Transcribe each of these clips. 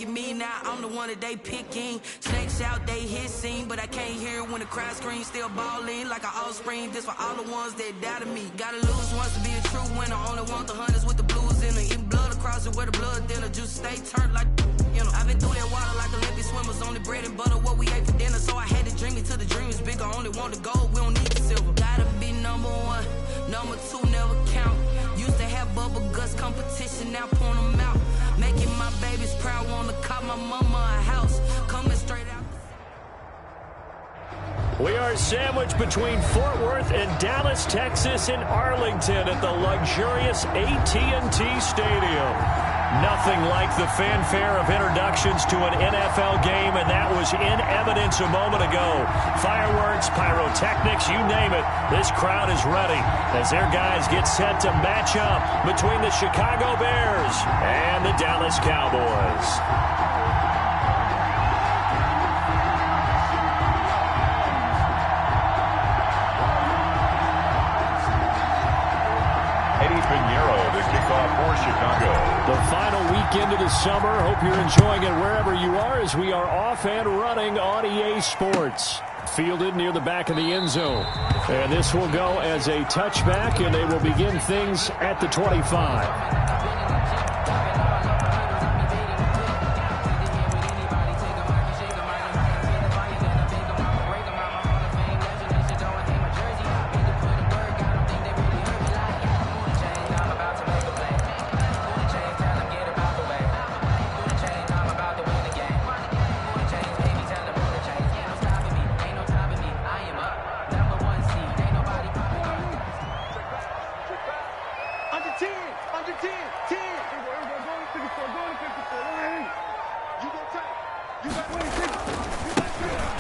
at me now, I'm the one that they picking. Snakes out, they hissing, but I can't hear it when the crowd screams. Still balling like an offspring. This for all the ones that doubted me. Gotta lose once to be a true winner. Only want the hunters with the blues in it. Eating blood across it where the blood dinner. Juice stay turned like, you know. I've been through that water like Olympic swimmers. Only bread and butter what we ate for dinner. So I had to dream it till the dream is bigger. Only want the gold, we don't need the silver. Gotta be number one, number two never count. Used to have bubble guts competition, now point them out. Making my babies proud, wanna call my mama a house. Coming straight out. We are sandwiched between Fort Worth and Dallas, Texas in Arlington at the luxurious AT&T Stadium. Nothing like the fanfare of introductions to an NFL game, and that was in evidence a moment ago. Fireworks, pyrotechnics, you name it. This crowd is ready as their guys get set to match up between the Chicago Bears and the Dallas Cowboys. For Chicago. The final weekend of the summer. Hope you're enjoying it wherever you are as we are off and running on EA Sports. Fielded near the back of the end zone. And this will go as a touchback, and they will begin things at the 25.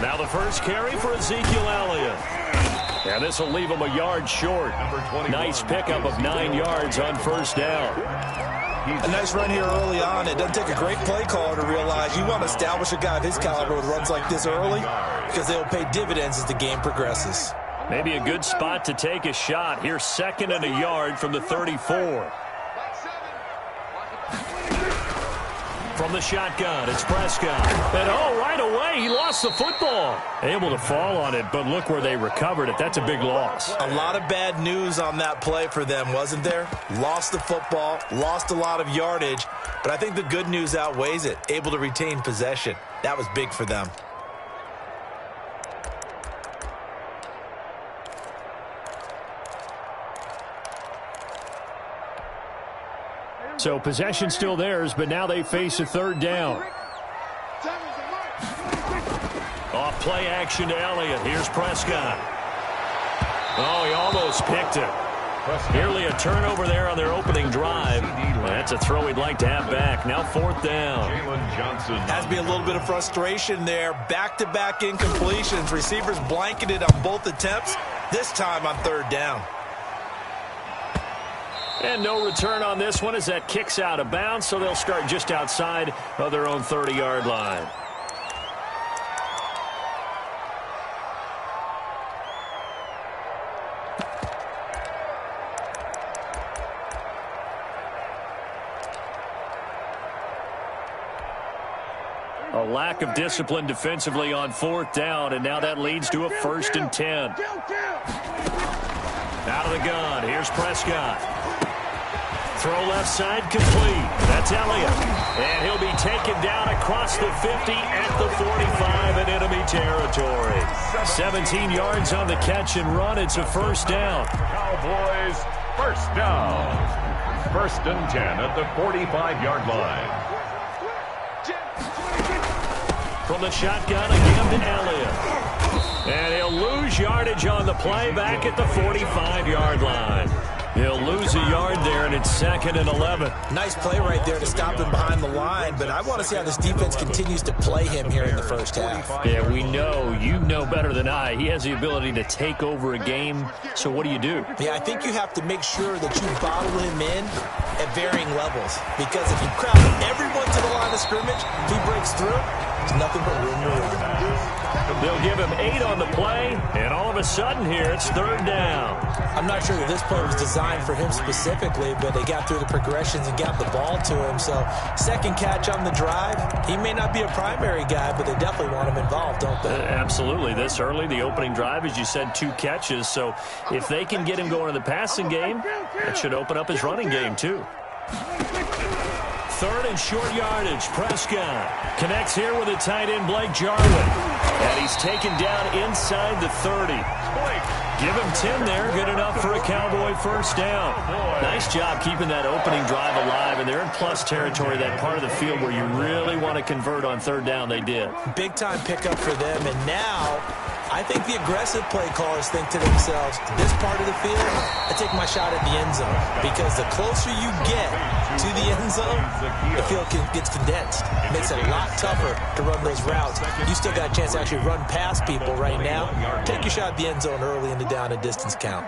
Now the first carry for Ezekiel Elliott. And this will leave him a yard short. Nice pickup of 9 yards on first down. A nice run here early on. It doesn't take a great play caller to realize you want to establish a guy of his caliber with runs like this early because they will pay dividends as the game progresses. Maybe a good spot to take a shot. Here's 2nd and a yard from the 34. From the shotgun, it's Prescott. And right away, he lost the football. Able to fall on it, but look where they recovered it. That's a big loss. A lot of bad news on that play for them, wasn't there? Lost the football, lost a lot of yardage, but I think the good news outweighs it. Able to retain possession. That was big for them. So possession still theirs, but now they face a 3rd down. Off play action to Elliott. Here's Prescott. Oh, he almost picked it. Nearly a turnover there on their opening drive. That's a throw he'd like to have back. Now 4th down. Has to be a little bit of frustration there. Back-to-back incompletions. Receivers blanketed on both attempts. This time on 3rd down. And no return on this one as that kicks out of bounds, so they'll start just outside of their own 30-yard line. A lack of discipline defensively on 4th down, and now that leads to a 1st and 10. Out of the gun, here's Prescott. Throw left side complete. That's Elliott. And he'll be taken down across the 50 at the 45 in enemy territory. 17 yards on the catch and run. It's a 1st down. Cowboys, 1st down. 1st and 10 at the 45-yard line. From the shotgun again to Elliott. And he'll lose yardage on the play back at the 45-yard line. He'll lose a yard there, and it's 2nd and 11. Nice play right there to stop him behind the line, but I want to see how this defense continues to play him here in the 1st half. Yeah, we know. You know better than I. He has the ability to take over a game, so what do you do? Yeah, I think you have to make sure that you bottle him in at varying levels. Because if you crowd everyone to the line of scrimmage, if he breaks through, there's nothing but room to run. They'll give him 8 on the play, and all of a sudden here, it's 3rd down. I'm not sure that this play was designed for him specifically, but they got through the progressions and got the ball to him. So, second catch on the drive. He may not be a primary guy, but they definitely want him involved, don't they? Absolutely. This early, the opening drive, as you said, 2 catches. So, if they can get him going in the passing game, that should open up his running game, too. 3rd and short yardage. Prescott connects here with a tight end, Blake Jarwin. And he's taken down inside the 30. Give him 10 there. Good enough for a Cowboy first down. Nice job keeping that opening drive alive. And they're in plus territory, that part of the field where you really want to convert on 3rd down. They did. Big-time pickup for them. And now, I think the aggressive play callers think to themselves, this part of the field, I take my shot at the end zone. Because the closer you get to the end zone, the field gets condensed. It makes it a lot tougher to run those routes. You still got a chance to actually run past people right now. Take your shot at the end zone early in the down and distance count.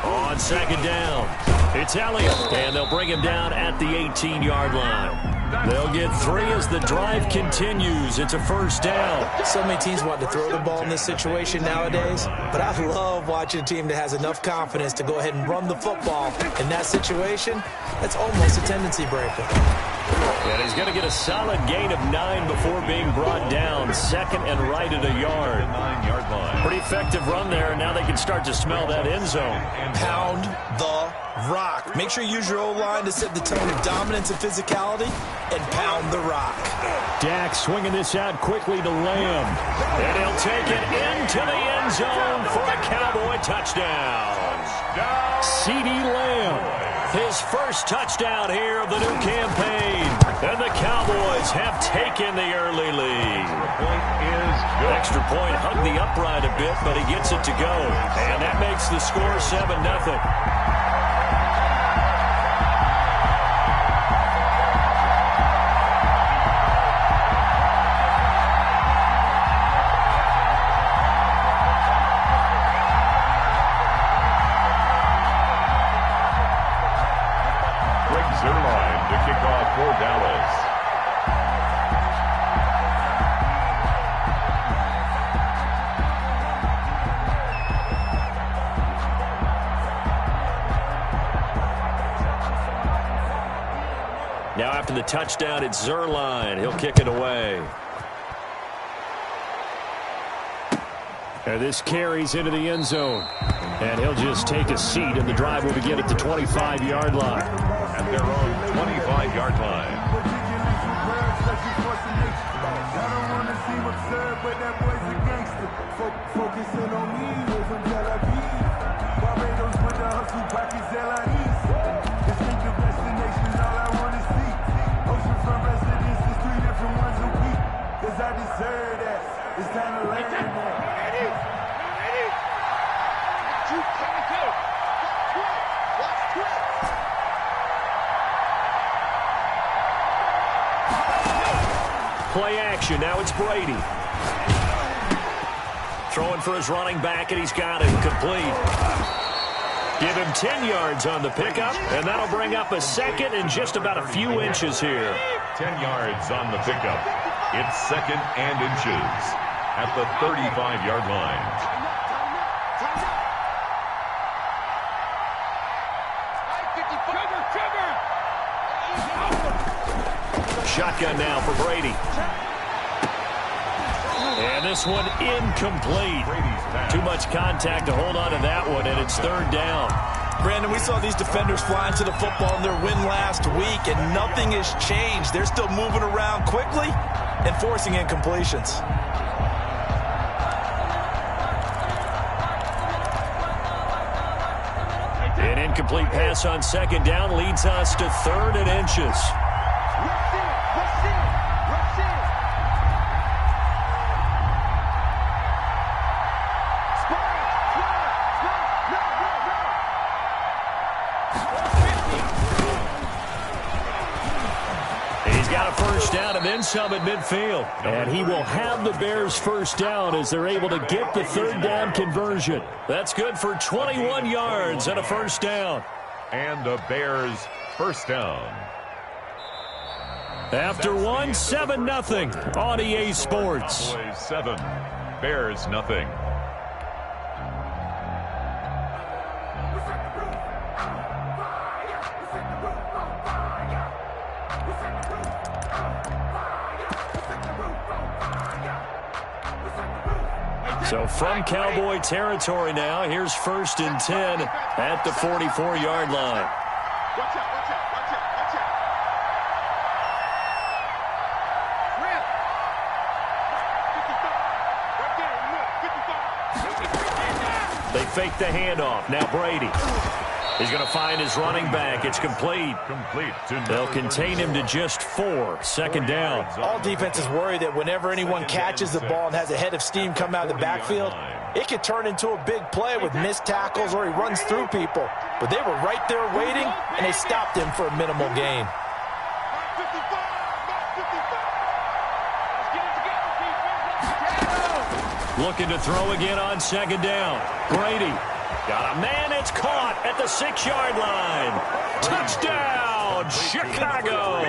On 2nd down, it's Elliott, and they'll bring him down at the 18-yard line. They'll get 3 as the drive continues. It's a first down. So many teams want to throw the ball in this situation nowadays, but I love watching a team that has enough confidence to go ahead and run the football. In that situation, that's almost a tendency breaker. And he's going to get a solid gain of 9 before being brought down. 2nd and right at a yard. 9-yard line. Pretty effective run there. Now they can start to smell that end zone. Pound the rock. Make sure you use your O-line to set the tone of dominance and physicality, and pound the rock. Dak swinging this out quickly to Lamb. And he'll take it into the end zone for a Cowboy touchdown. CeeDee Lamb. His first touchdown here of the new campaign. And the Cowboys have taken the early lead. Extra point hugged the upright a bit, but he gets it to go. And that makes the score 7-0. Now after the touchdown, it's Zerline. He'll kick it away. And this carries into the end zone. And he'll just take a seat, and the drive will begin at the 25-yard line. At their own 25-yard line. Play action. Now it's Brady. Throwing for his running back, and he's got it complete. Give him 10 yards on the pickup, and that'll bring up a 2nd and just about a few inches here. 10 yards on the pickup. It's 2nd and inches at the 35-yard line. Shotgun now for Brady. And this one incomplete. Too much contact to hold on to that one, and it's 3rd down. Brandon, we saw these defenders flying to the football in their win last week, and nothing has changed. They're still moving around quickly and forcing incompletions. An incomplete pass on 2nd down leads us to 3rd and inches. got a first down and then some at midfield. And he will have the Bears first down as they're able to get the third down conversion. That's good for 21 yards and a first down. And the Bears first down. After one, 7-0 on EA Sports. Cowboys 7, Bears nothing. So from Cowboy territory now, here's 1st and 10 at the 44-yard line. Watch out, watch out, watch out, watch out. Right there, 55. They fake the handoff. Now Brady. He's going to find his running back. It's complete. They'll contain him to just 4. Second down. All defenses worry that whenever anyone catches the ball and has a head of steam come out of the backfield, it could turn into a big play with missed tackles or he runs through people. But they were right there waiting, and they stopped him for a minimal gain. Looking to throw again on second down. Brady. Got a man, it's caught at the 6-yard line. Touchdown, Chicago.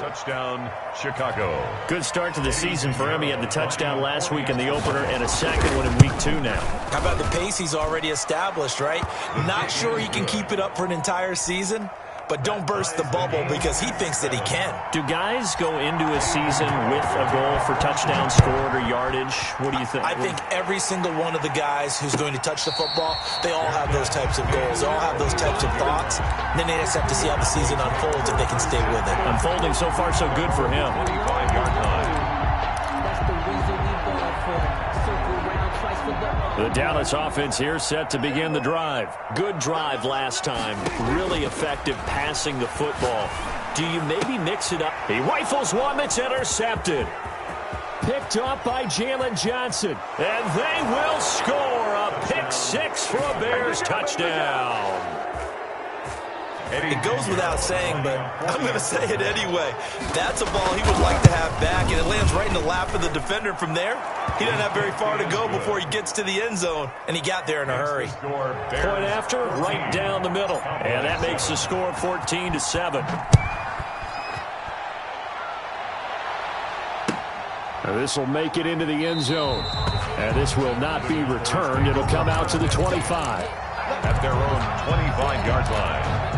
Touchdown, Chicago. Good start to the season for him. He had the touchdown last week in the opener and a second one in week 2 now. How about the pace he's already established, right? Not sure he can keep it up for an entire season, but don't burst the bubble because he thinks that he can. Do guys go into a season with a goal for touchdown scored or yardage? What do you think? I think every single one of the guys who's going to touch the football, they all have those types of goals. They all have those types of thoughts. And then they just have to see how the season unfolds if they can stay with it. Unfolding so far so good for him. 25-yard line. That's the reason we ball for. Circle round twice for the The Dallas offense here set to begin the drive. Good drive last time. Really effective passing the football. Do you maybe mix it up? He rifles one that's intercepted. Picked up by Jalen Johnson. And they will score a pick 6 for a Bears touchdown. It goes without saying, but I'm going to say it anyway. That's a ball he would like to have back, and it lands right in the lap of the defender from there. He doesn't have very far to go before he gets to the end zone, and he got there in a hurry. Point after, right down the middle. And that makes the score 14-7. This will make it into the end zone. And this will not be returned. It'll come out to the 25. At their own 25-yard line.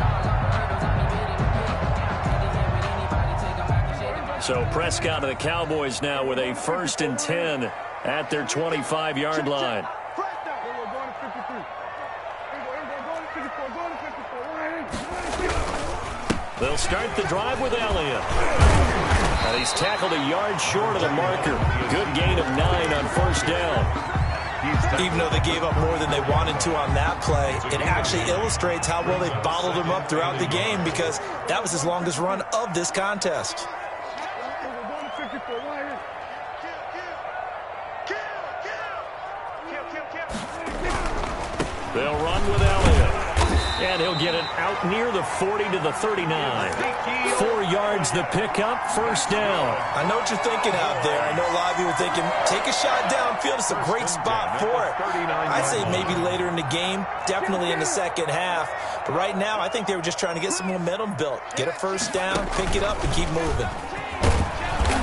So Prescott of the Cowboys now with a 1st and 10 at their 25-yard line. They'll start the drive with Elliott. And he's tackled a yard short of the marker. Good gain of 9 on 1st down. Even though they gave up more than they wanted to on that play, it actually illustrates how well they bottled him up throughout the game because that was his longest run of this contest. They'll run with Elliott. And he'll get it out near the 40 to the 39. 4 yards the pickup, 1st down. I know what you're thinking out there. I know a lot of you are thinking, take a shot downfield. It's a great spot for it. I'd say maybe later in the game, definitely in the second half. But right now, I think they were just trying to get some momentum built. Get a 1st down, pick it up, and keep moving.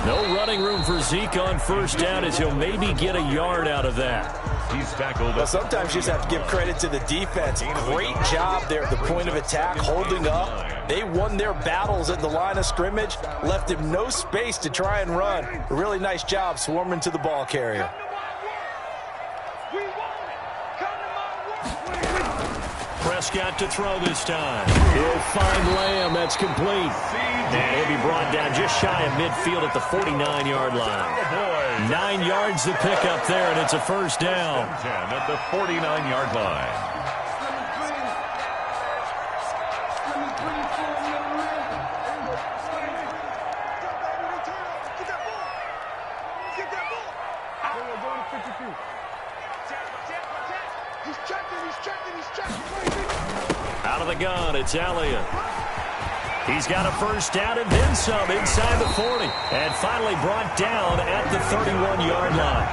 No running room for Zeke on 1st down as he'll maybe get a yard out of that. He's tackled. Well, sometimes you just have to give credit to the defense. Great job there at the point of attack, holding up. They won their battles at the line of scrimmage, left him no space to try and run. A really nice job swarming to the ball carrier. Prescott to throw this time. He'll find Lamb. That's complete. And he'll be brought down just shy of midfield at the 49-yard line. 9 yards to pick up there, and it's a 1st down. 10 at the 49-yard line. Out of the gun, it's Elliott. He's got a first down and then some inside the 40. And finally brought down at the 31-yard line.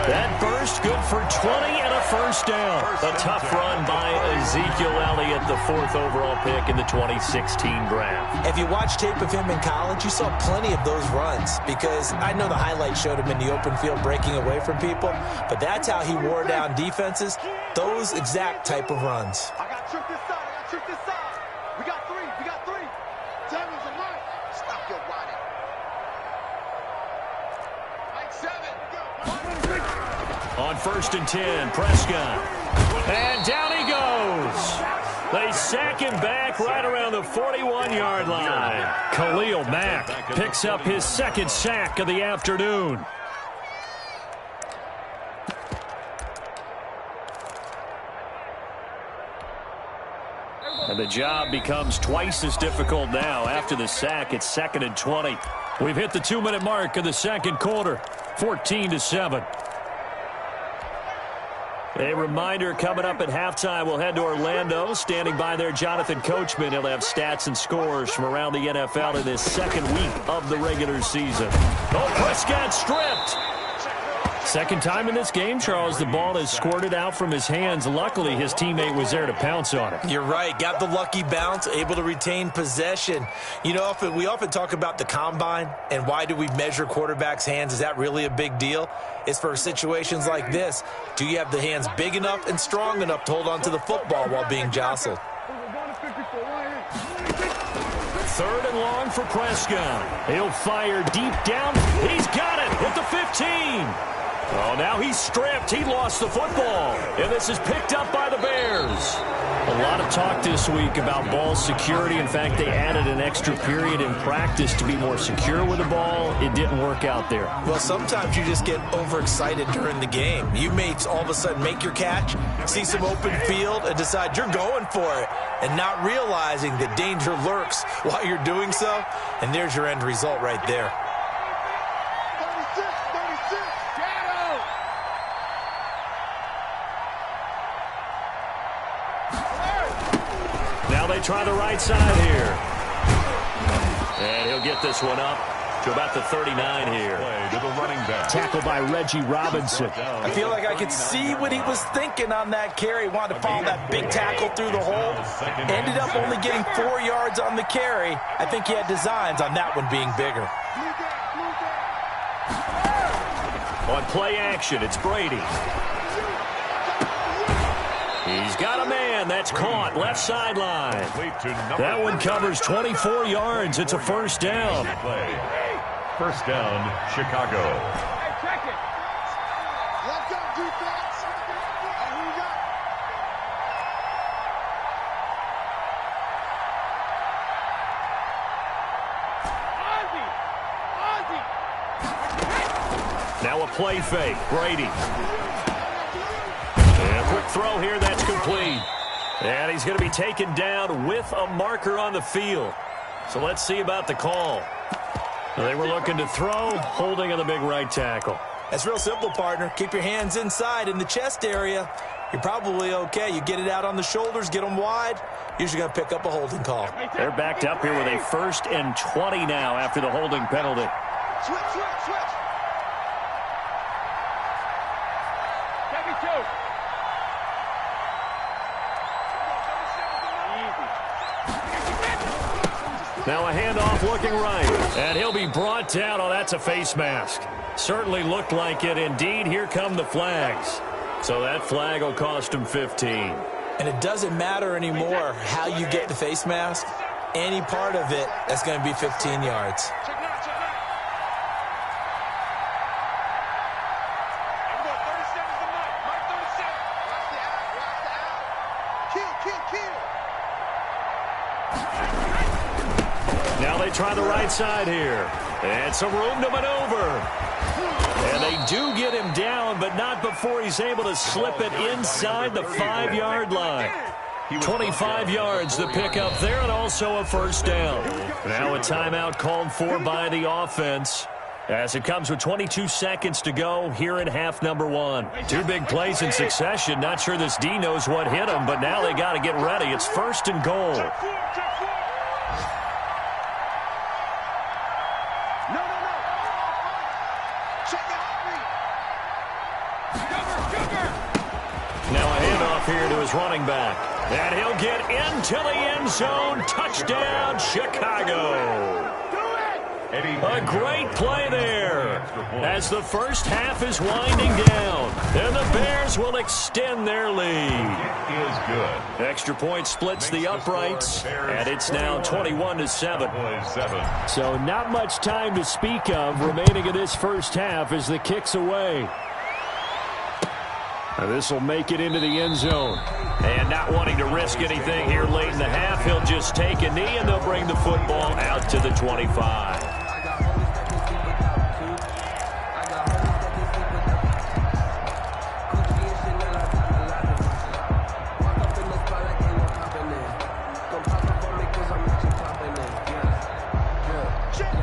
That burst good for 20 and a first down. A tough run by Ezekiel Elliott, the 4th overall pick in the 2016 draft. If you watch tape of him in college, you saw plenty of those runs because I know the highlights showed him in the open field breaking away from people, but that's how he wore down defenses, those exact type of runs. I got trick this side. I got trick this side. We got three. We got three. Tammy's a Mike. Stop your body. Mike 7. On 1st and 10, Prescott. And down he goes. They sack him back right around the 41-yard line. Khalil Mack picks up his 2nd sack of the afternoon. And the job becomes twice as difficult now. After the sack, it's 2nd and 20. We've hit the 2-minute mark of the 2nd quarter, 14-7. A reminder, coming up at halftime, we'll head to Orlando. Standing by there, Jonathan Coachman. He'll have stats and scores from around the NFL in this 2nd week of the regular season. Oh, Prescott stripped. 2nd time in this game, Charles, the ball has squirted out from his hands. Luckily, his teammate was there to pounce on it. You're right. Got the lucky bounce, able to retain possession. You know, we often talk about the combine and why do we measure quarterbacks' hands. Is that really a big deal? It's for situations like this. Do you have the hands big enough and strong enough to hold on to the football while being jostled? 3rd and long for Prescott. He'll fire deep down. He's got it at the 15. Oh, now he's stripped. He lost the football. And this is picked up by the Bears. A lot of talk this week about ball security. In fact, they added an extra period in practice to be more secure with the ball. It didn't work out there. Well, sometimes you just get overexcited during the game. You may all of a sudden make your catch, see some open field, and decide you're going for it, and not realizing that danger lurks while you're doing so. And there's your end result right there. Now they try the right side here. And he'll get this one up to about the 39 here. To the running back. Tackled by Reggie Robinson. I feel like I could see what he was thinking on that carry. Wanted to follow that big tackle through the hole. Ended up only getting 4 yards on the carry. I think he had designs on that one being bigger. On play action, it's Brady. He's got a man. That's caught. Left sideline. That one covers 24 yards. It's a first down. First down, Chicago. Hey, check it. Left up defense. And who we got? Ozzy. Now a play fake. Brady. And a quick throw here. That's complete. And he's going to be taken down with a marker on the field. So let's see about the call. They were looking to throw, holding on the big right tackle. That's real simple, partner. Keep your hands inside in the chest area. You're probably okay. You get it out on the shoulders, get them wide. Usually going to pick up a holding call. They're backed up here with a 1st and 20 now after the holding penalty. Switch. Take it two. Now a handoff looking right. And he'll be brought down. Oh, that's a face mask. Certainly looked like it. Indeed, here come the flags. So that flag will cost him 15. And it doesn't matter anymore how you get the face mask. Any part of it, that's going to be 15 yards. Check now. I'm going 37's the Mike. Mike 37. Watch the out. Kill. Now they try the right side here. And some room to maneuver. And they do get him down, but not before he's able to slip it inside the 5-yard line. 25 yards the pickup there, and also a first down. Now a timeout called for by the offense as it comes with 22 seconds to go here in half number 1. 2 big plays in succession. Not sure this D knows what hit him, but now they got to get ready. It's 1st and goal. No. Check the heartbeat. Now a handoff here to his running back. And he'll get into the end zone. Touchdown, Chicago. A great play there as the first half is winding down. And the Bears will extend their lead. It is good. Extra point splits the uprights, and it's now 21-7. So not much time to speak of remaining in this first half as the kick's away. This will make it into the end zone. And not wanting to risk anything here late in the half, he'll just take a knee, and they'll bring the football out to the 25.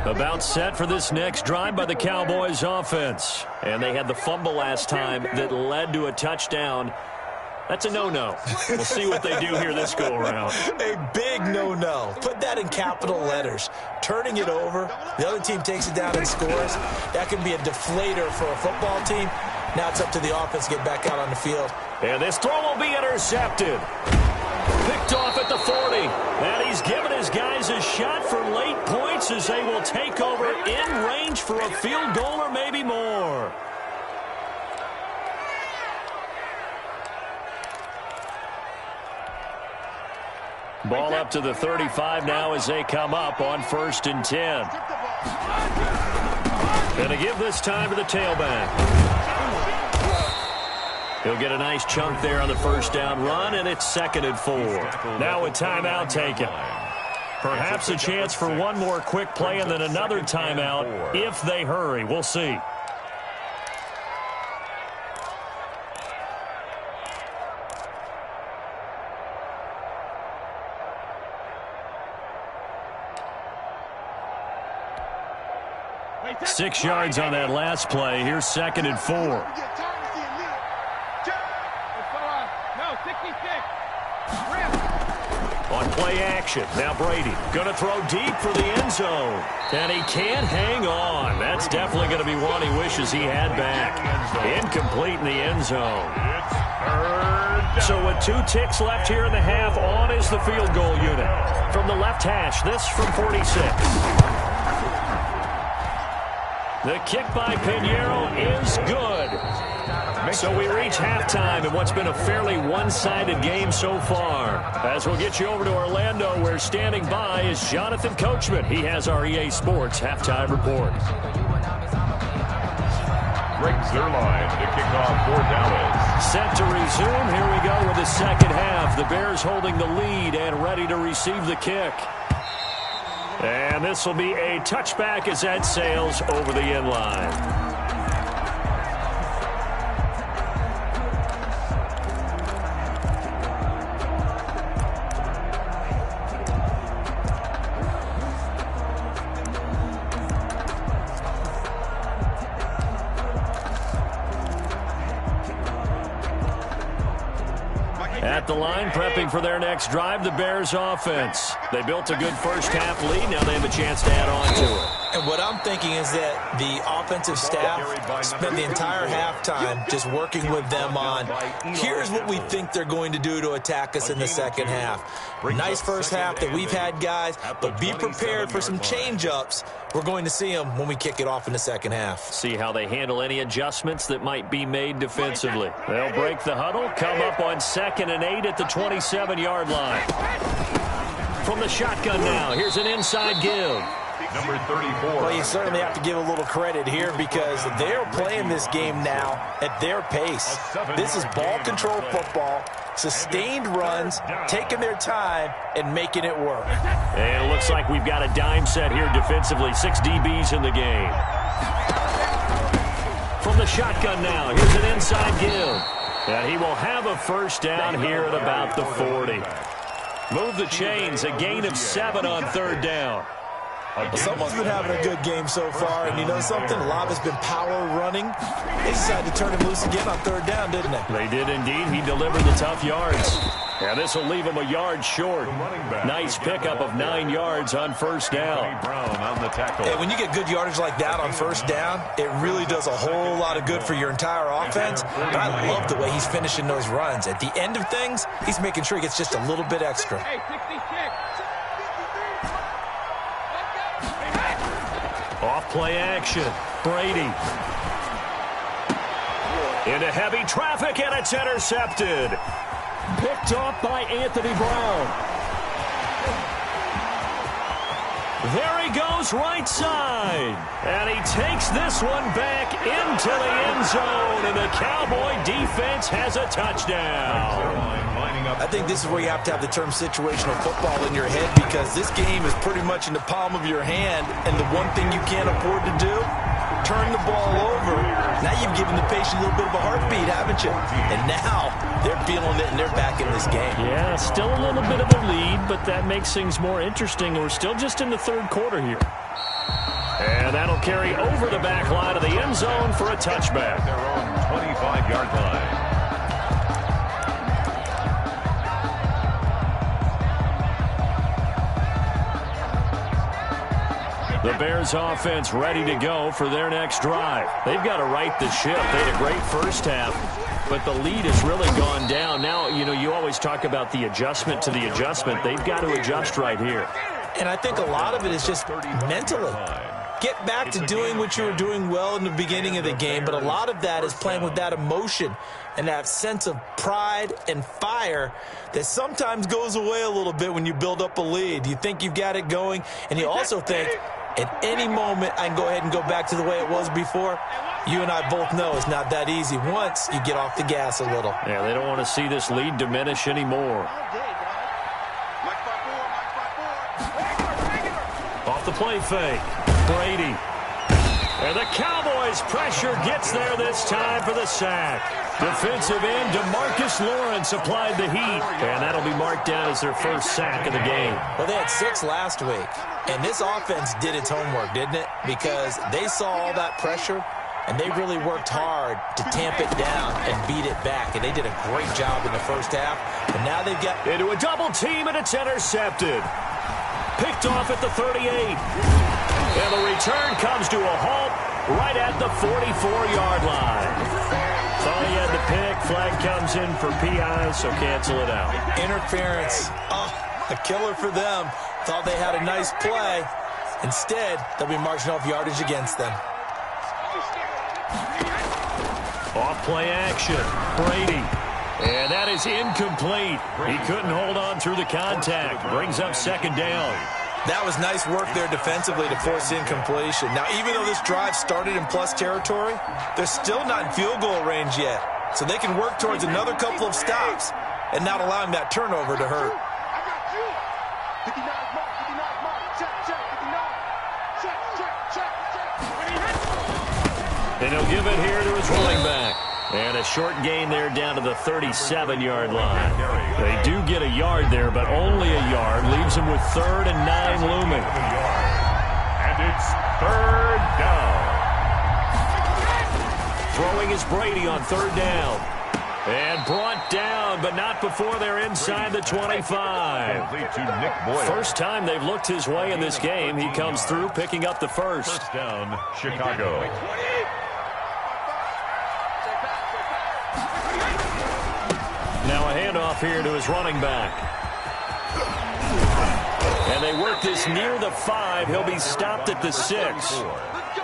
About set for this next drive by the Cowboys offense. And they had the fumble last time that led to a touchdown. That's a no-no. We'll see what they do here this go-around. A big no-no. Put that in capital letters. Turning it over, the other team takes it down and scores. That can be a deflator for a football team. Now it's up to the offense to get back out on the field. And this throw will be intercepted. Picked off at the 40. And he's given his guys a shot for late points as they will take over in range for a field goal or maybe more. Ball up to the 35 now as they come up on 1st and 10. Going to give this time to the tailback. He'll get a nice chunk there on the first down run, and it's 2nd and 4. Now a timeout taken. Perhaps a chance for one more quick play and then another timeout if they hurry. We'll see. Six yards on that last play. Here's 2nd and 4. On play action, now Brady going to throw deep for the end zone. And he can't hang on. That's definitely going to be one he wishes he had back. Incomplete in the end zone. So with 2 ticks left here in the half, on is the field goal unit. From the left hash, this from 46. The kick by Pinheiro is good. So we reach halftime in what's been a fairly one-sided game so far. As we'll get you over to Orlando, where standing by is Jonathan Coachman. He has our EA Sports halftime report. Greg Zuerlein to kick off for Dallas. Set to resume. Here we go with the second half. The Bears holding the lead and ready to receive the kick. And this will be a touchback as that sails over the end line. At the line, prepping for their next drive, the Bears offense. They built a good first half lead. Now they have a chance to add on to it. And what I'm thinking is that the offensive staff spent the entire halftime just working with them on, here's what we think they're going to do to attack us in the second half. Nice first half that we've had, guys, but be prepared for some change-ups. We're going to see them when we kick it off in the second half. See how they handle any adjustments that might be made defensively. They'll break the huddle, come up on 2nd and 8 at the 27-yard line. From the shotgun now, here's an inside give. Number 34. Well, you certainly have to give a little credit here because they're playing this game now at their pace. This is ball control football, sustained runs, taking their time, and making it work. And it looks like we've got a dime set here defensively. 6 DBs in the game. From the shotgun now, here's an inside give. And he will have a first down here at about the 40. Move the chains, a gain of 7 on 3rd down. Well, someone's been having a good game so far, and you know something? A lot has been power running. They decided to turn him loose again on 3rd down, didn't they? They did indeed. He delivered the tough yards. And this will leave him a yard short. Nice pickup of 9 yards on first down. Brown on the tackle. Hey, when you get good yardage like that on first down, it really does a whole lot of good for your entire offense. But I love the way he's finishing those runs. At the end of things, he's making sure he gets just a little bit extra. Off play action. Brady. Into heavy traffic, and it's intercepted. Picked off by Anthony Brown. There he goes right side. And he takes this one back into the end zone. And the Cowboy defense has a touchdown. I think this is where you have to have the term situational football in your head, because this game is pretty much in the palm of your hand. And the one thing you can't afford to do, turn the ball over. Now you've given the patient a little bit of a heartbeat, haven't you? And now they're feeling it, and they're back in this game. Yeah, still a little bit of a lead, but that makes things more interesting. We're still just in the third quarter here. And that'll carry over the back line of the end zone for a touchback. Their own 25-yard line. The Bears offense ready to go for their next drive. They've got to right the ship. They had a great first half, but the lead has really gone down. Now, you know, you always talk about the adjustment to the adjustment. They've got to adjust right here. And I think a lot of it is just mentally. Get back to doing what you were doing well in the beginning of the game, but a lot of that is playing with that emotion and that sense of pride and fire that sometimes goes away a little bit when you build up a lead. You think you've got it going, and you also think, at any moment, I can go ahead and go back to the way it was before. You and I both know it's not that easy once you get off the gas a little. Yeah, they don't want to see this lead diminish anymore. Off the play fake, Brady. And the Cowboys' pressure gets there this time for the sack. Defensive end DeMarcus Lawrence applied the heat, and that'll be marked down as their first sack of the game. Well, they had 6 last week, and this offense did its homework, didn't it? Because they saw all that pressure, and they really worked hard to tamp it down and beat it back, and they did a great job in the first half. But now they've got into a double team, and it's intercepted. Picked off at the 38. And the return comes to a halt right at the 44-yard line. Thought he had the pick. Flag comes in for PI, so cancel it out. Interference. Oh, a killer for them. Thought they had a nice play. Instead, they'll be marching off yardage against them. Off play action. Brady. And that is incomplete. He couldn't hold on through the contact. Brings up second down. That was nice work there defensively to force incompletion. Now, even though this drive started in plus territory, they're still not in field goal range yet. So they can work towards another couple of stops and not allowing that turnover to hurt. And he'll give it here to his running back. And a short gain there down to the 37-yard line. They do get a yard there, but only a yard. Leaves them with 3rd and 9 looming. And it's 3rd down. Throwing is Brady on 3rd down. And brought down, but not before they're inside the 25. First time they've looked his way in this game. He comes through, picking up the first. First down, Chicago. Now a handoff here to his running back. And they work this near the 5. He'll be stopped at the 6.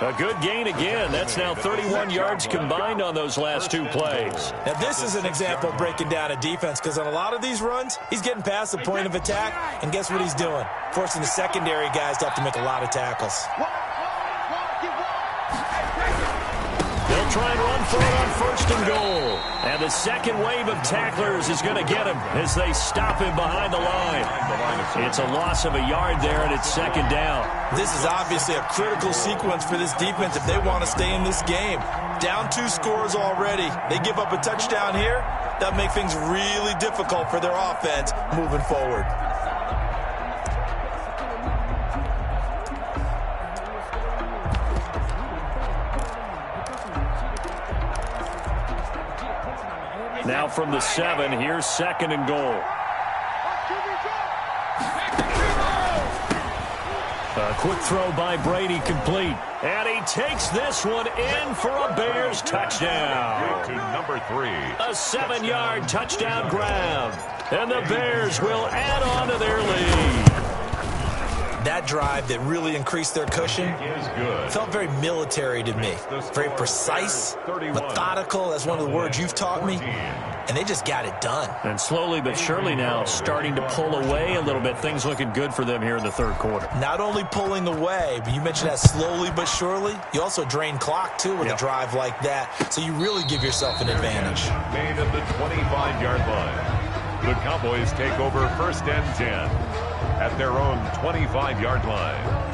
A good gain again. That's now 31 yards combined on those last 2 plays. Now, this is an example of breaking down a defense, because on a lot of these runs, he's getting past the point of attack, and guess what he's doing? Forcing the secondary guys to have to make a lot of tackles. They'll try and run for it on 1st and goal. And the second wave of tacklers is going to get him as they stop him behind the line. It's a loss of a yard there, and it's 2nd down. This is obviously a critical sequence for this defense if they want to stay in this game. Down 2 scores already. They give up a touchdown here. That'll make things really difficult for their offense moving forward. Now from the 7, here's 2nd and goal. quick throw by Brady complete. And he takes this one in for a Bears touchdown. To number 3. A 7-yard touchdown grab. And the Bears will add on to their lead. That drive that really increased their cushion felt very military to me. Very precise, methodical. That's one of the words you've taught me. And they just got it done. And slowly but surely now starting to pull away a little bit. Things looking good for them here in the third quarter. Not only pulling away, but you mentioned that slowly but surely. You also drain clock, too, with a drive like that. So you really give yourself an advantage. Made at the 25-yard line. The Cowboys take over 1st and 10 at their own 25-yard line.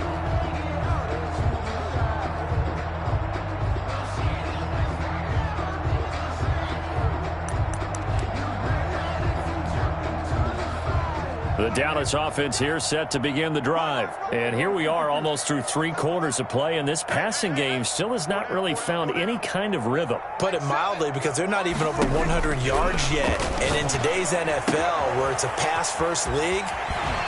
The Dallas offense here set to begin the drive. And here we are almost through 3 quarters of play, and this passing game still has not really found any kind of rhythm. Put it mildly, because they're not even over 100 yards yet. And in today's NFL, where it's a pass-first league,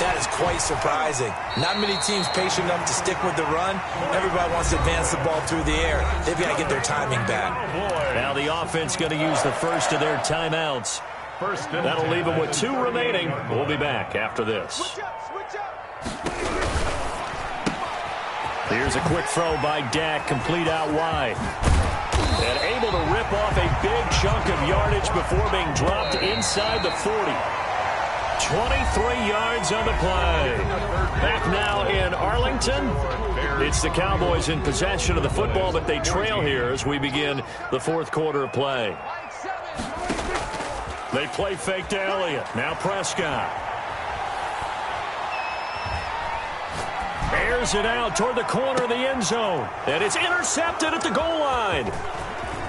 that is quite surprising. Not many teams patient enough to stick with the run. Everybody wants to advance the ball through the air. They've got to get their timing back. Now the offense going to use the first of their timeouts. That'll leave them with 2 remaining. We'll be back after this. Here's a quick throw by Dak, complete out wide. And able to rip off a big chunk of yardage before being dropped inside the 40. 23 yards on the play. Back now in Arlington. It's the Cowboys in possession of the football, but they trail here as we begin the 4th quarter of play. They play fake to Elliott. Now Prescott. Airs it out toward the corner of the end zone. And it's intercepted at the goal line.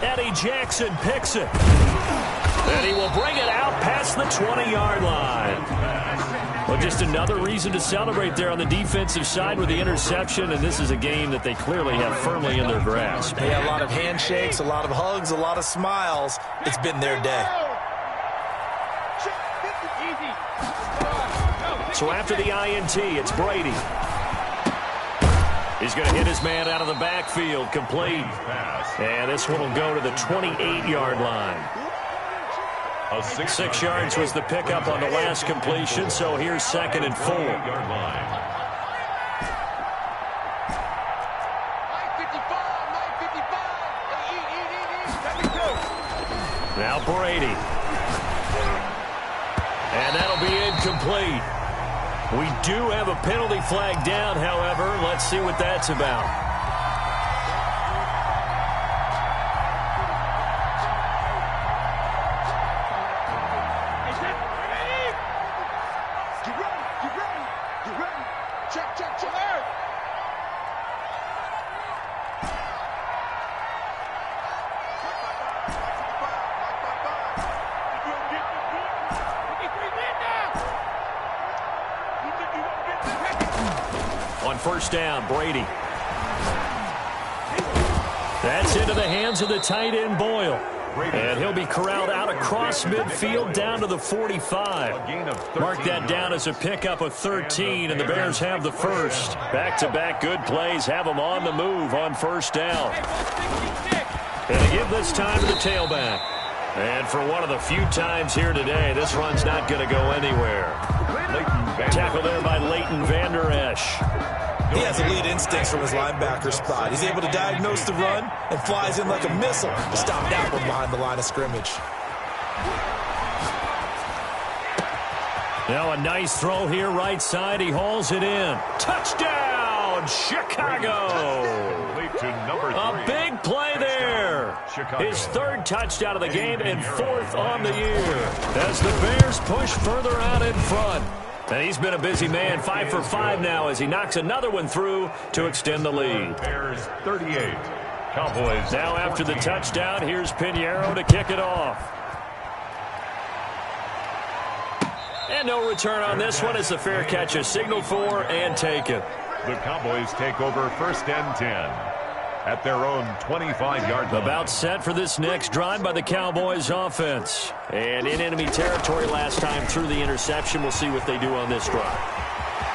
Eddie Jackson picks it. And he will bring it out past the 20-yard line. Well, just another reason to celebrate there on the defensive side with the interception, and this is a game that they clearly have firmly in their grasp. Yeah, a lot of handshakes, a lot of hugs, a lot of smiles. It's been their day. So after the INT, it's Brady. He's going to hit his man out of the backfield, complete. And this one will go to the 28-yard line. 6 yards was the pickup on the last completion, so here's 2nd and 4. Now Brady. And that'll be incomplete. We do have a penalty flag down, however. Let's see what that's about. Get ready. Check. On 1st down, Brady. That's into the hands of the tight end, Boyle. And he'll be corralled out across midfield down to the 45. Mark that down as a pickup of 13, and the Bears have the first. Back-to-back good plays have them on the move on 1st down. And they give this time to the tailback. And for one of the few times here today, this run's not going to go anywhere. Tackle there by Leighton Vander Esch. He has elite instincts from his linebacker spot. He's able to diagnose the run and flies in like a missile to stop that one behind the line of scrimmage. Now a nice throw here right side. He hauls it in. Touchdown, Chicago! A big play there. His 3rd touchdown of the game and 4th on the year. As the Bears push further out in front. And he's been a busy man, 5 for 5 now as he knocks another one through to extend the lead. Bears 38. Cowboys. Now after the touchdown, here's Pinheiro to kick it off. And no return on this one as the fair catch is signaled for and taken. The Cowboys take over 1st and 10 at their own 25-yard line. About set for this next drive by the Cowboys offense. And in enemy territory last time through the interception. We'll see what they do on this drive.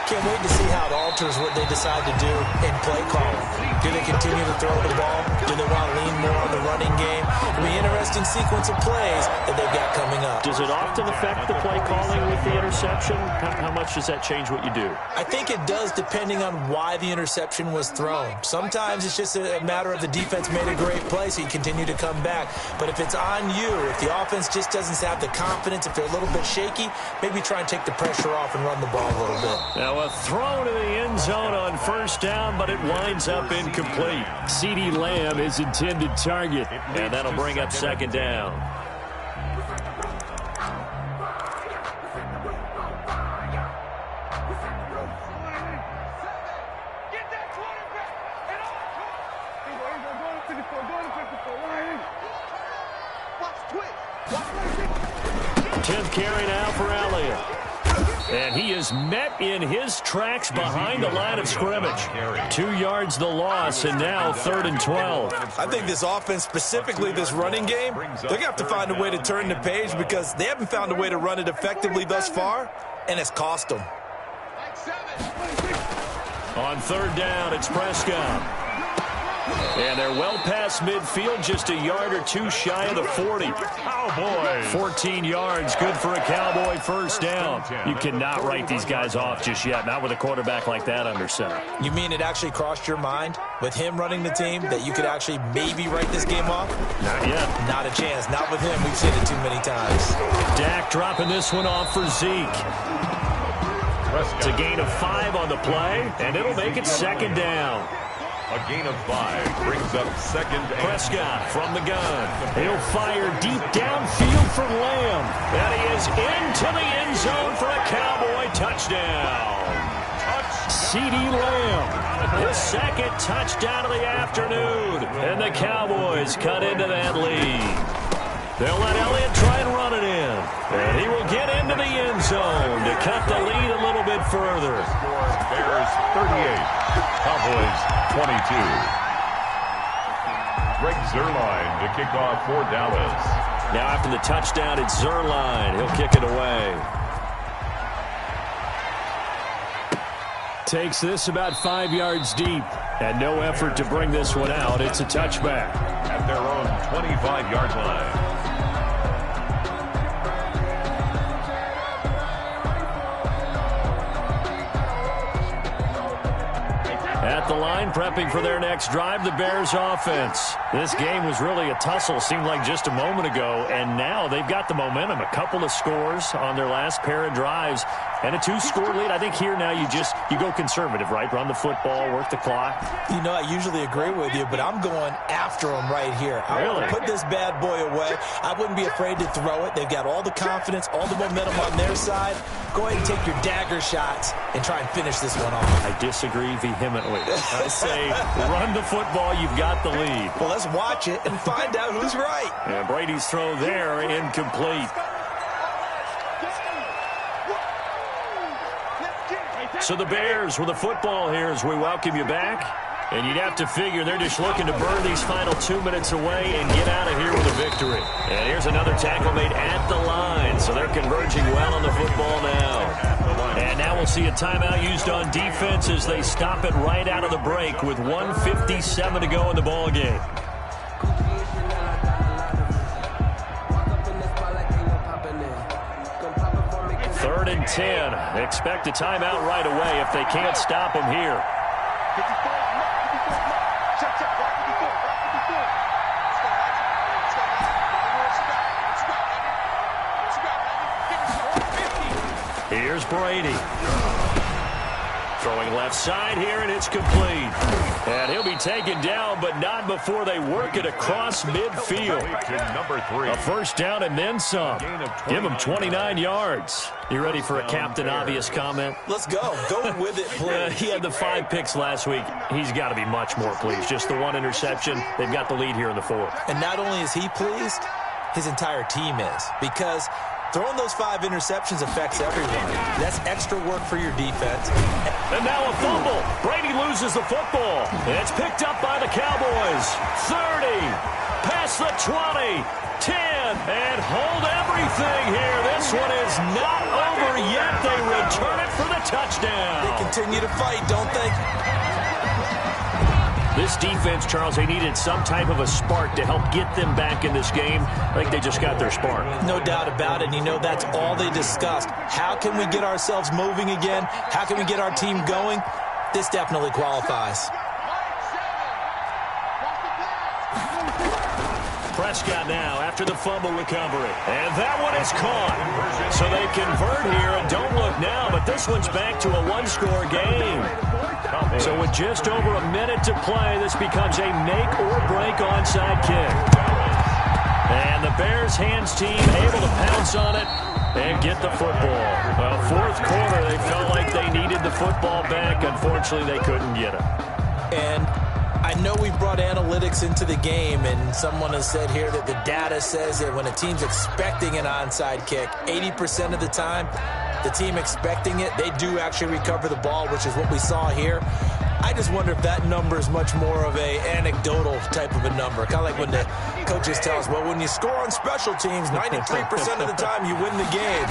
can't wait to see how it alters what they decide to do in play calling. Do they continue to throw the ball? Do they want to lean more on the running game? It'll be an interesting sequence of plays that they've got coming up. Does it often affect the play calling with the interception? How much does that change what you do? I think it does, depending on why the interception was thrown. Sometimes it's just a matter of the defense made a great play, so you continue to come back. But if it's on you, if the offense just doesn't have the confidence, if they're a little bit shaky, maybe try and take the pressure off and run the ball a little bit. Now a throw to the end zone on first down, but it winds up incomplete. CeeDee Lamb is intended target, and that'll bring up second down. Get that quarterback and all. Watch twist. 10th carry now for Elliott. And he is met in his tracks behind the line of scrimmage. 2 yards the loss, and now 3rd and 12. I think this offense, specifically this running game, they're going to have to find a way to turn the page because they haven't found a way to run it effectively thus far, and it's cost them. On 3rd down, it's Prescott. And they're well past midfield, just a yard or two shy of the 40. Cowboys. 14 yards, good for a Cowboy first down. You cannot write these guys off just yet, not with a quarterback like that under center. You mean it actually crossed your mind with him running the team that you could actually maybe write this game off? Not yet. Not a chance. Not with him. We've seen it too many times. Dak dropping this one off for Zeke. It's a gain of 5 on the play, and it'll make it second down. A gain of 5 brings up second and Prescott from the gun. He'll fire deep downfield for Lamb. And he is into the end zone for a Cowboy touchdown. CeeDee Lamb, his second touchdown of the afternoon. And the Cowboys cut into that lead. They'll let Elliott try and run it in. And he will get into the end zone to cut the lead a little bit further. Bears 38, Cowboys 22. Greg Zuerlein to kick off for Dallas. Now after the touchdown, it's Zuerlein. He'll kick it away. Takes this about 5 yards deep. And no effort to bring this one out. It's a touchback. At their own 25-yard line. At the line, prepping for their next drive, the Bears offense. This game was really a tussle, seemed like just a moment ago, and now they've got the momentum. A couple of scores on their last pair of drives, and a 2-score lead. I think here now you go conservative, right? Run the football, work the clock. You know, I usually agree with you, but I'm going after them right here. I Really? want to put this bad boy away. I wouldn't be afraid to throw it. They've got all the confidence, all the momentum on their side. Go ahead and take your dagger shots and try and finish this one off. I disagree vehemently. I say run the football, you've got the lead. Well, let's watch it and find out who's right. And Brady's throw there, incomplete. So the Bears with the football here as we welcome you back. And you'd have to figure they're just looking to burn these final 2 minutes away and get out of here with a victory. And here's another tackle made at the line. So they're converging well on the football now. And now we'll see a timeout used on defense as they stop it right out of the break with 1:57 to go in the ball game. Third and 10. Expect a timeout right away if they can't stop them here. Here's Brady. Throwing left side here, and it's complete. And he'll be taken down, but not before they work it across midfield. Number 3. A first down and then some. Give him 29 yards. You ready for a Captain Obvious comment? Let's go. Go with it, please. He had the 5 picks last week. He's got to be much more pleased. Just the 1 interception. They've got the lead here in the 4th. And not only is he pleased, his entire team is. Because throwing those 5 interceptions affects everyone. That's extra work for your defense. And now a fumble. Brady loses the football. And it's picked up by the Cowboys. 30. Past the 20, 10, and hold everything here. This one is not over yet. They return it for the touchdown. They continue to fight, don't they? This defense, Charles, they needed some type of a spark to help get them back in this game. I think they just got their spark. No doubt about it. And you know, that's all they discussed. How can we get ourselves moving again? How can we get our team going? This definitely qualifies. Prescott now after the fumble recovery. And that one is caught. So they convert here and don't look now, but this one's back to a one-score game. So with just over a minute to play, this becomes a make-or-break onside kick. And the Bears hands team able to pounce on it and get the football. Well, fourth quarter, they felt like they needed the football back. Unfortunately, they couldn't get it. And I know we brought analytics into the game, and someone has said here that the data says that when a team's expecting an onside kick, 80% of the time, the team expecting it, they do actually recover the ball, which is what we saw here. I just wonder if that number is much more of a anecdotal type of a number. Kind of like when the coaches tell us, well, when you score on special teams, 93% of the time you win the game.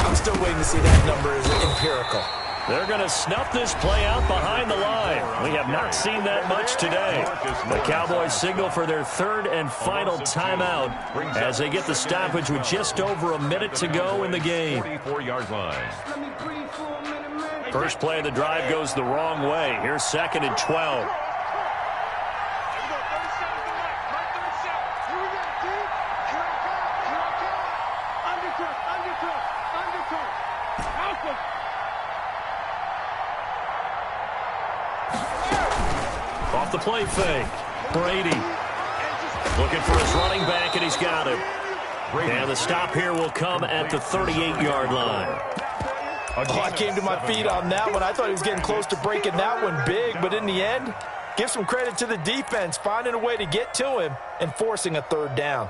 I'm still waiting to see that number is empirical. They're going to snuff this play out behind the line. We have not seen that much today. The Cowboys signal for their third and final timeout as they get the stoppage with just over a minute to go in the game. 44-yard line. First play of the drive goes the wrong way. Here's 2nd and 12. Off the play fake. Brady looking for his running back, and he's got him. And the stop here will come at the 38-yard line. Oh, I came to my feet on that one. I thought he was getting close to breaking that one big, but in the end, give some credit to the defense, finding a way to get to him and forcing a third down.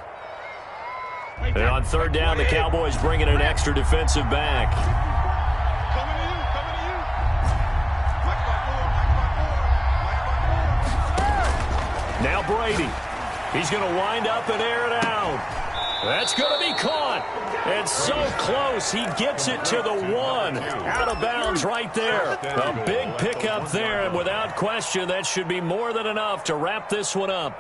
And on third down, the Cowboys bring in an extra defensive back. Now Brady. He's going to wind up and air it out. That's going to be caught. And so close. He gets it to the 1. Out of bounds right there. A big pickup there, and without question, that should be more than enough to wrap this one up.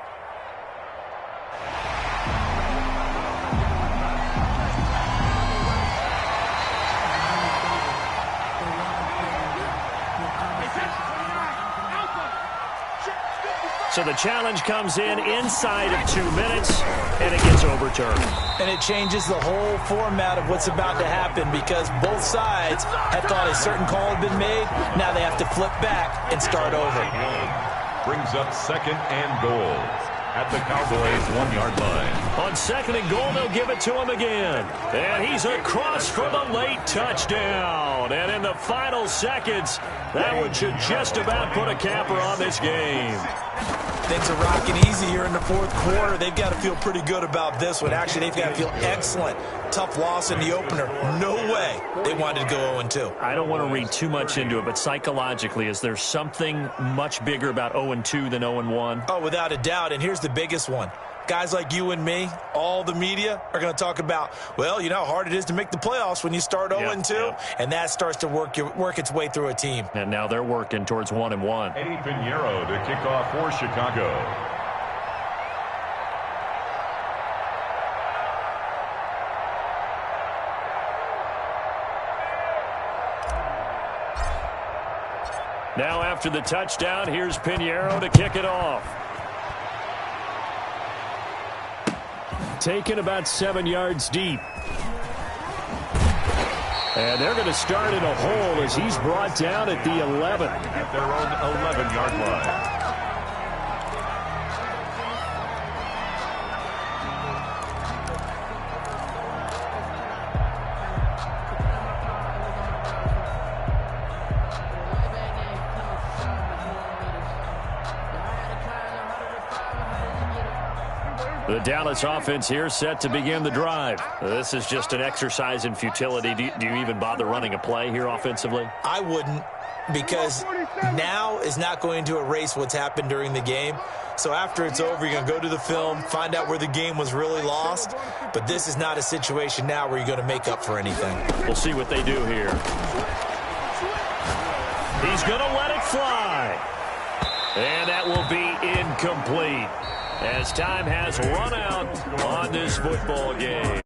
So the challenge comes in inside of 2 minutes, and it gets overturned. And it changes the whole format of what's about to happen because both sides had thought a certain call had been made. Now they have to flip back and start over. Brings up 2nd and goal at the Cowboys' 1-yard line. On 2nd and goal, they'll give it to him again. And he's across for the late touchdown. And in the final seconds, that one should just about put a capper on this game. Things are rocking easy here in the fourth quarter. They've got to feel pretty good about this one. Actually, they've got to feel excellent. Tough loss in the opener. No way they wanted to go 0-2. I don't want to read too much into it, but psychologically, is there something much bigger about 0-2 than 0-1? Oh, without a doubt, and here's the biggest one. Guys like you and me, all the media, are going to talk about, well, you know how hard it is to make the playoffs when you start 0-2, and that starts to work its way through a team. And now they're working towards 1-1. Eddie Pinheiro to kick off for Chicago. Now after the touchdown, here's Pinheiro to kick it off. Taken about 7 yards deep. And they're going to start in a hole as he's brought down at the 11. At their own 11-yard line. The Dallas offense here set to begin the drive. This is just an exercise in futility. Do you even bother running a play here offensively? I wouldn't, because now is not going to erase what's happened during the game. So after it's over, you're going to go to the film, find out where the game was really lost. But this is not a situation now where you're going to make up for anything. We'll see what they do here. He's going to let it fly. And that will be incomplete, as time has run out on this football game.